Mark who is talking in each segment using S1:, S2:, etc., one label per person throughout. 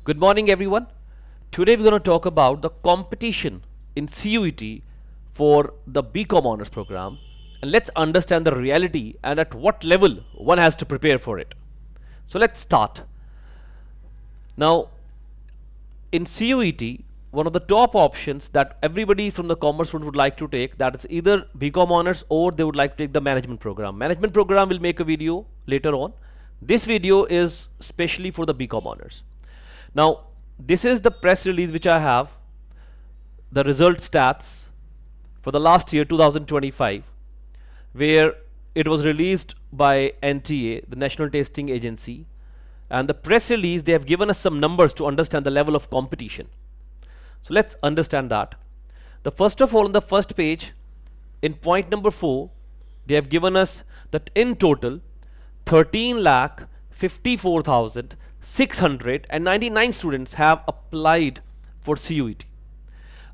S1: Good morning, everyone. Today we're going to talk about the competition in CUET for the BCom Honors program, and let's understand the reality and at what level one has to prepare for it. So let's start. Now, in CUET, one of the top options that everybody from the commerce student would like to take, that is either BCom Honors or they would like to take the management program. Management program will make a video later on. This video is specially for the BCom Honors. Now, this is the press release which I have, the result stats for the last year 2025, where it was released by NTA, the National Testing Agency, and the press release they have given us some numbers to understand the level of competition. So let's understand that. The first of all, on the first page, in point number 4, they have given us that in total 13,54,699 students have applied for CUET,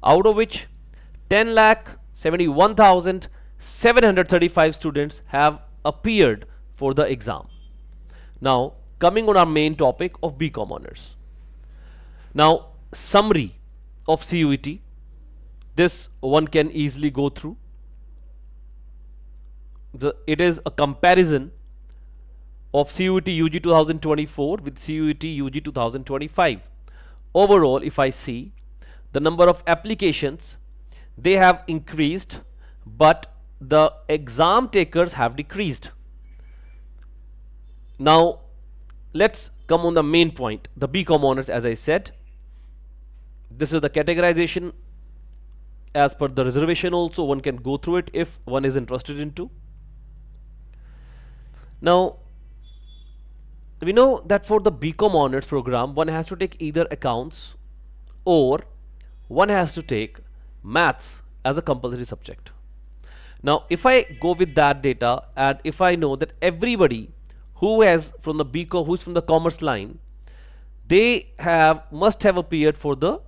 S1: out of which 10,71,735 students have appeared for the exam. Now, coming on our main topic of BCom Honors. Now, summary of CUET, this one can easily go through. It is a comparison of CUET UG 2024 with CUET UG 2025. Overall, if I see the number of applications, they have increased, but the exam takers have decreased. Now, let's come on the main point, the BCom Honors. As I said, this is the categorization as per the reservation. Also, one can go through it if one is interested into. Now, we know that for the BCom Honors program, one has to take either accounts or one has to take maths as a compulsory subject. Now, if I go with that data, and if I know that everybody who is from the BCom, who is from the commerce line, they must have appeared for the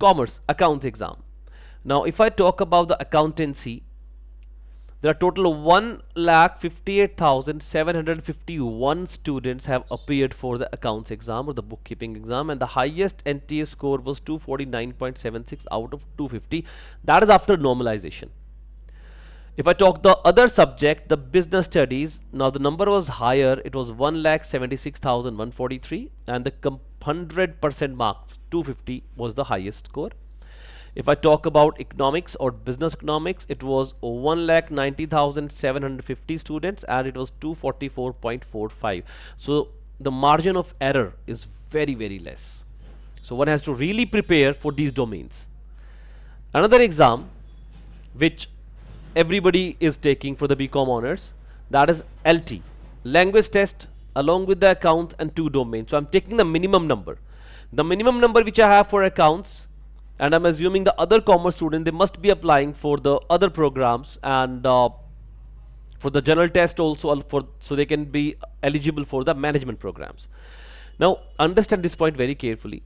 S1: commerce accounts exam. Now, if I talk about the accountancy, there are total of 1,58,751 students have appeared for the accounts exam or the bookkeeping exam, and the highest NTA score was 249.76 out of 250. That is after normalization. If I talk the other subject, the business studies, now the number was higher. It was 1,76,143, and the 100% marks 250 was the highest score. If I talk about economics or business economics, it was 1,90,750 students and it was 244.45. So the margin of error is very, very less. So one has to really prepare for these domains. Another exam which everybody is taking for the BCom Honors, that is LT, language test, along with the accounts and 2 domains. So I'm taking the minimum number. The minimum number which I have for accounts, and I'm assuming the other commerce student, they must be applying for the other programs and for the general test also, so they can be eligible for the management programs. Now, understand this point very carefully,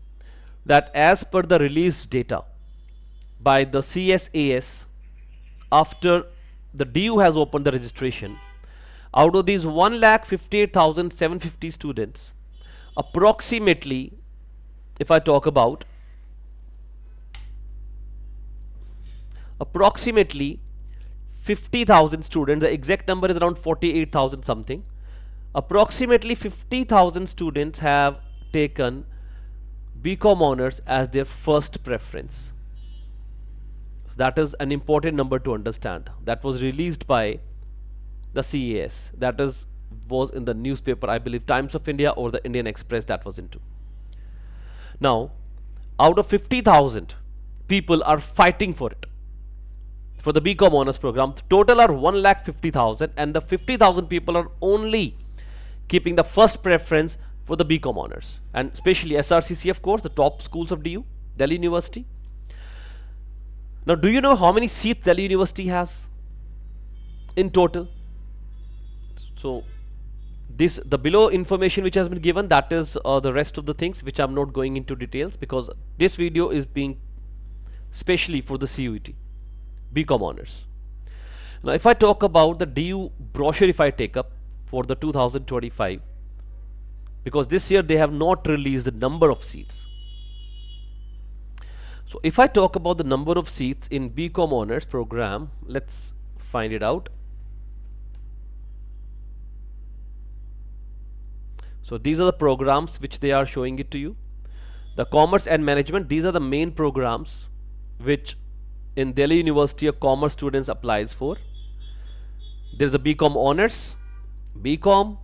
S1: that as per the released data by the CSAS, after the DU has opened the registration, out of these 1,58,750 students, approximately, if I talk about, approximately 50,000 students, the exact number is around 48,000 something, approximately 50,000 students have taken BCom Honors as their first preference. That is an important number to understand. That was released by the CAS. That was in the newspaper, I believe Times of India or the Indian Express, that was into. Now, out of 50,000 people are fighting for it, for the BCom Honors program. Total are 1,50,000, and the 50,000 people are only keeping the first preference for the BCom Honors, and especially SRCC, of course, the top schools of DU, Delhi University. Now, do you know how many seats Delhi University has in total? So, the below information which has been given, that is the rest of the things which I'm not going into details, because this video is being specially for the CUET BCom Honors. Now, if I talk about the DU brochure, if I take up for the 2025, because this year they have not released the number of seats. So if I talk about the number of seats in BCom honors program, let's find it out. So these are the programs which they are showing it to you. The commerce and management, these are the main programs which in Delhi University a commerce students applies for. There is a BCom honors, BCom,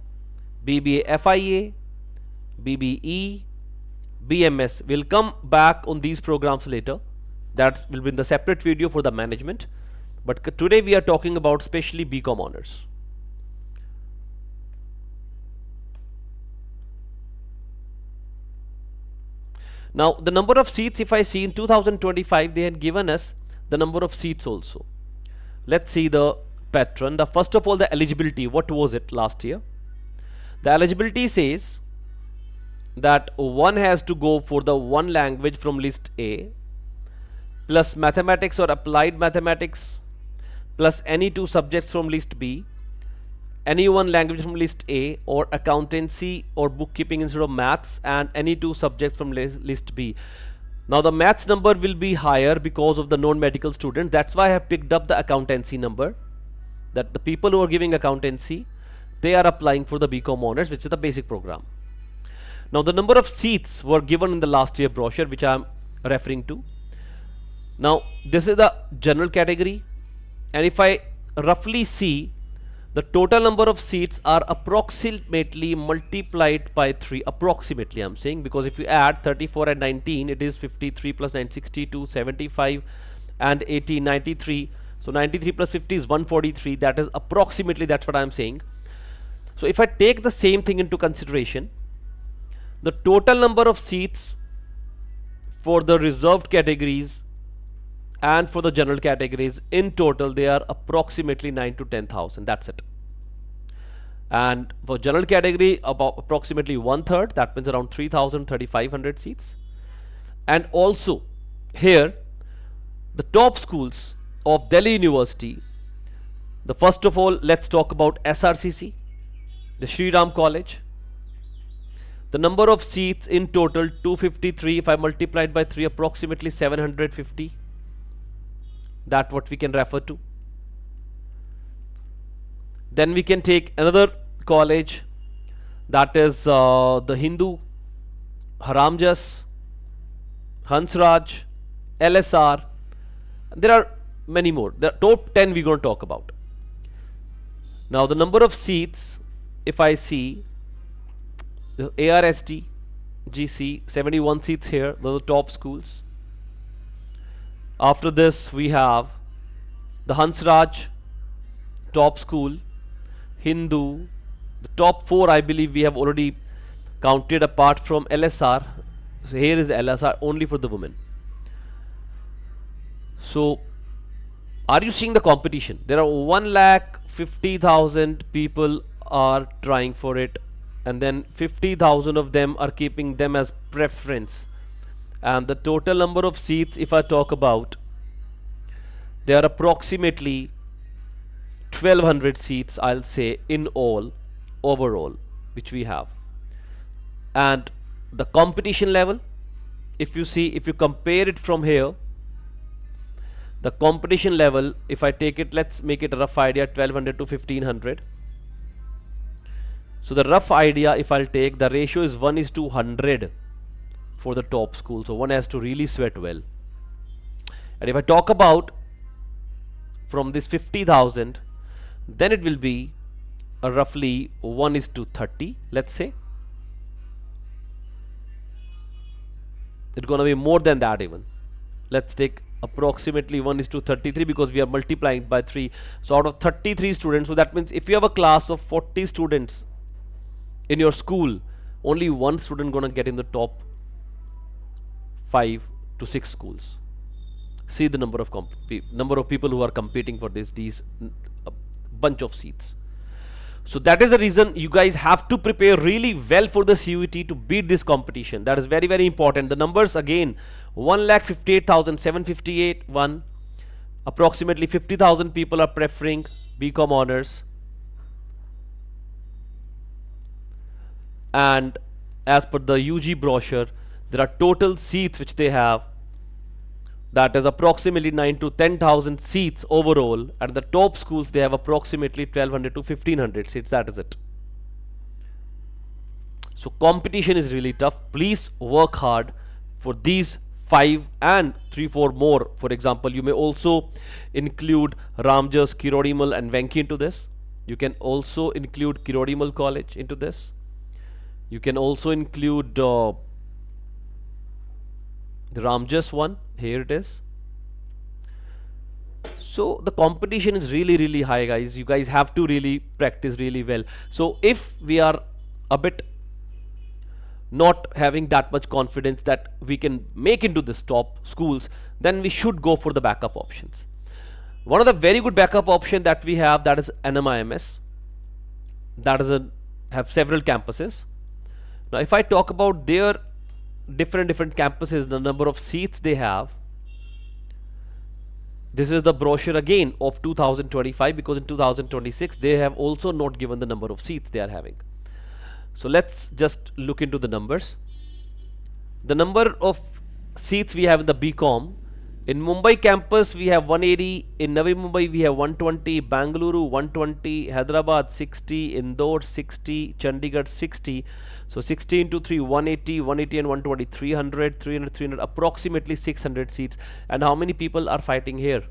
S1: BBA FIA, BBE, BMS. We'll come back on these programs later. That will be in the separate video for the management. But today we are talking about specially BCom honors. Now the number of seats, if I see in 2025, they had given us the number of seats also. Let's see the pattern. The first of all, the eligibility, what was it last year? The eligibility says that one has to go for the one language from list A, plus mathematics or applied mathematics, plus any two subjects from list B, any one language from list A, or accountancy or bookkeeping instead of maths, and any two subjects from list B. Now the maths number will be higher because of the non-medical student. That's why I have picked up the accountancy number, that the people who are giving accountancy, they are applying for the BCom honors, which is the basic program. Now the number of seats were given in the last year brochure, which I am referring to. Now this is the general category, and if I roughly see, the total number of seats are approximately multiplied by 3, approximately I'm saying, because if you add 34 and 19, it is 53 plus 9, 62, 75 and 80, 93. So 93 plus 50 is 143. That is approximately, that's what I'm saying. So if I take the same thing into consideration, the total number of seats for the reserved categories and for the general categories, in total they are approximately 9 to 10,000. That's it. And for general category, about approximately 1/3, that means around 3,500 seats. And also here, the top schools of Delhi University, the first of all, let's talk about SRCC, the Sri Ram College. The number of seats in total 253. If I multiply it by 3, approximately 750. That what we can refer to. Then we can take another college, that is the Hindu, Haramjas, Hansraj, LSR. There are many more. The top 10 we're going to talk about. Now the number of seats, if I see, the ARST, GC, 71 seats here, those are the top schools. After this we have the Hansraj, top school, Hindu. The top 4 I believe we have already counted apart from LSR. So here is LSR only for the women. So are you seeing the competition? There are 1,50,000 people are trying for it, and then 50,000 of them are keeping them as preference. And the total number of seats, if I talk about, there are approximately 1,200 seats, I'll say, in all, overall, which we have. And the competition level, if you see, if you compare it from here, the competition level, if I take it, let's make it a rough idea, 1,200 to 1,500. So the rough idea, if I'll take, the ratio is 1:100 for the top school. So one has to really sweat well. And if I talk about from this 50,000, then it will be a roughly 1:30, let's say. It's going to be more than that even. Let's take approximately 1:33 because we are multiplying by 3. So out of 33 students, so that means if you have a class of 40 students in your school, only one student going to get in the top 5 to 6 schools. See the number of people who are competing for these bunch of seats. So that is the reason you guys have to prepare really well for the CUET to beat this competition. That is very, very important. The numbers again, 1,58,758, approximately 50,000 people are preferring BCom honors. And as per the UG brochure, there are total seats which they have that is approximately 9 to 10,000 seats overall. At the top schools, they have approximately 1200 to 1500 seats. That is it. So competition is really tough. Please work hard for these 5 and 3 4 more. For example, you may also include Ramjas, Kirodimal and Venki into this. You can also include Kirodimal College into this. You can also include the Ramjas one. Here it is. So the competition is really high, guys. You guys have to really practice really well. So if we are a bit not having that much confidence that we can make into this top schools, then we should go for the backup options. One of the very good backup option that we have, that is NMIMS. That is have several campuses. Now if I talk about their different campuses, the number of seats they have, this is the brochure again of 2025, because in 2026 they have also not given the number of seats they are having. So let's just look into the numbers. The number of seats we have in the BCom, in Mumbai campus we have 180, in Navi Mumbai we have 120, Bangalore 120, Hyderabad 60, Indore 60, Chandigarh 60. So 60 into 3, 180, 180 and 120, 300, 300, 300, approximately 600 seats. And how many people are fighting here?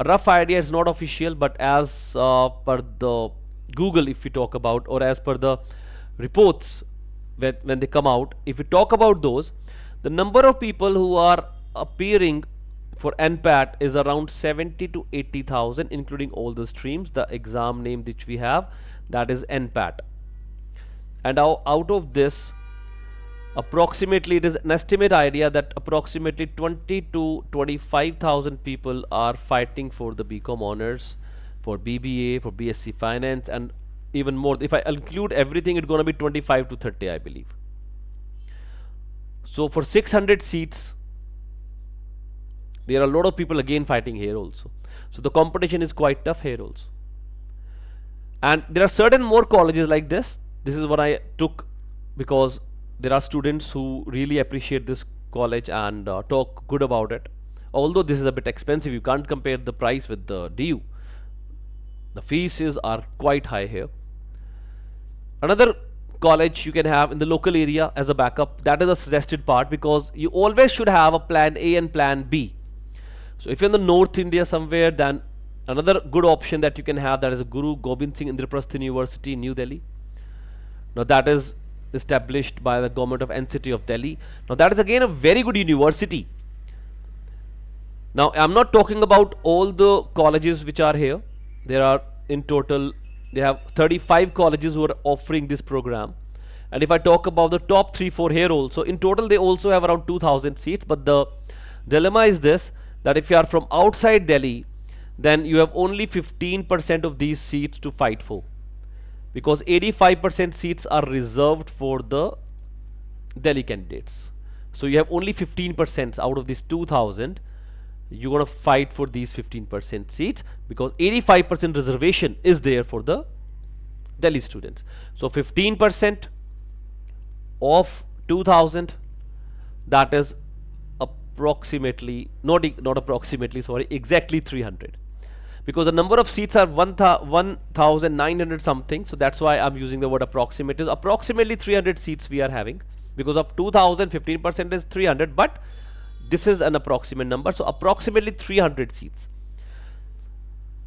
S1: A rough idea, is not official, but as per the Google, if we talk about, or as per the reports when they come out, if we talk about those, the number of people who are appearing for NPAT is around 70 to 80,000, including all the streams. The exam name which we have, that is NPAT. And out of this, approximately, it is an estimate idea that approximately 20 to 25,000 people are fighting for the BCom honors, for BBA, for BSc Finance, and even more. If I include everything, it's going to be 25 to 30, I believe. So for 600 seats, there are a lot of people again fighting here also. So the competition is quite tough here also. And there are certain more colleges like this. This is what I took because there are students who really appreciate this college and talk good about it. Although this is a bit expensive, you can't compare the price with the DU. The fees are quite high here. Another college you can have in the local area as a backup, that is a suggested part, because you always should have a plan A and plan B. So if you're in the North India somewhere, then another good option that you can have, that is a Guru Gobind Singh Indraprastha University in New Delhi. Now that is established by the government of NCT of Delhi. Now that is again a very good university. Now I'm not talking about all the colleges which are here. There are in total, they have 35 colleges who are offering this program. And if I talk about the top 3-4 here also, in total they also have around 2,000 seats. But the dilemma is this, that if you are from outside Delhi, then you have only 15% of these seats to fight for, because 85% seats are reserved for the Delhi candidates. So you have only 15% out of these 2,000. You're going to fight for these 15% seats, because 85% reservation is there for the Delhi students. So 15% of 2,000, that is approximately, not approximately, sorry, exactly 300. Because the number of seats are 1,900 something, so that's why I'm using the word approximately. Approximately 300 seats we are having, because of 2,000, 15% is 300, but this is an approximate number, so approximately 300 seats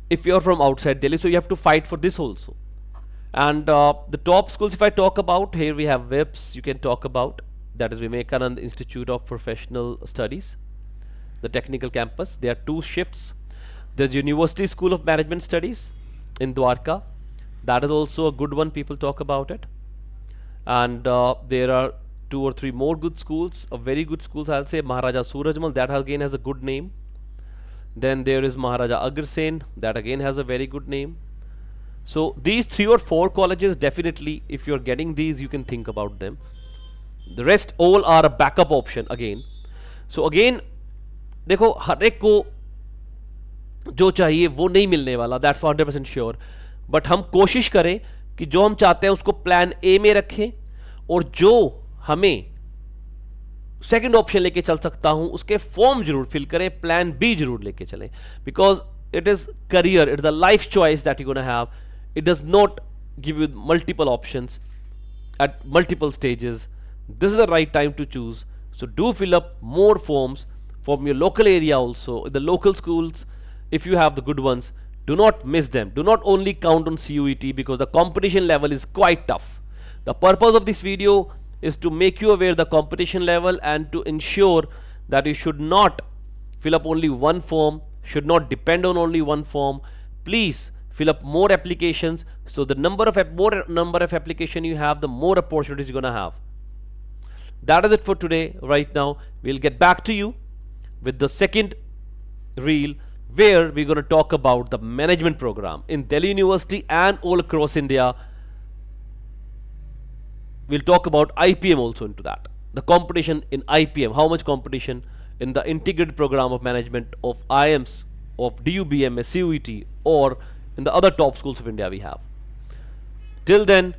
S1: if you're from outside Delhi. So you have to fight for this also. And the top schools, if I talk about, here we have WIPS, you can talk about, that is Vivekananda Institute of Professional Studies, the technical campus. There are 2 shifts. There's University School of Management Studies in Dwarka. That is also a good one, people talk about it. And there are 2 or 3 more good schools, very good schools, I'll say. Maharaja Surajmal, that again has a good name. Then there is Maharaja Agrasen, that again has a very good name. So these 3 or 4 colleges, definitely, if you're getting these, you can think about them. The rest all are a backup option again. So again, देखो हर एक को जो चाहिए वो नहीं मिलने वाला, that's 100% sure. But हम कोशिश करें कि जो हम चाहते हैं उसको प्लान ए में रखें, और जो हमें सेकंड ऑप्शन लेके चल सकता हूं, उसके फॉर्म जरूर फिल करें, प्लान बी जरूर लेके चलें, because it is career, it is the life choice that you gonna have. It does not give you multiple options at multiple stages. This is the right time to choose. So do fill up more forms from your local area also, the local schools. If you have the good ones, do not miss them. Do not only count on CUET, because the competition level is quite tough. The purpose of this video is to make you aware the competition level and to ensure that you should not fill up only one form, should not depend on only one form. Please fill up more applications, so the more number of application you have, the more opportunities you're gonna have. That is it for today. Right now we'll get back to you with the second reel, where we're going to talk about the management program in Delhi University and all across India. We'll talk about IPM also into that, the competition in IPM, how much competition in the integrated program of management of IMs, of DUBMS, CUET, or in the other top schools of India we have. Till then,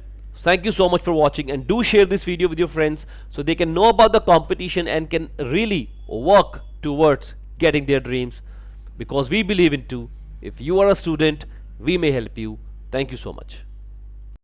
S1: thank you so much for watching, and do share this video with your friends so they can know about the competition and can really work towards getting their dreams, because we believe in too. If you are a student, we may help you. Thank you so much.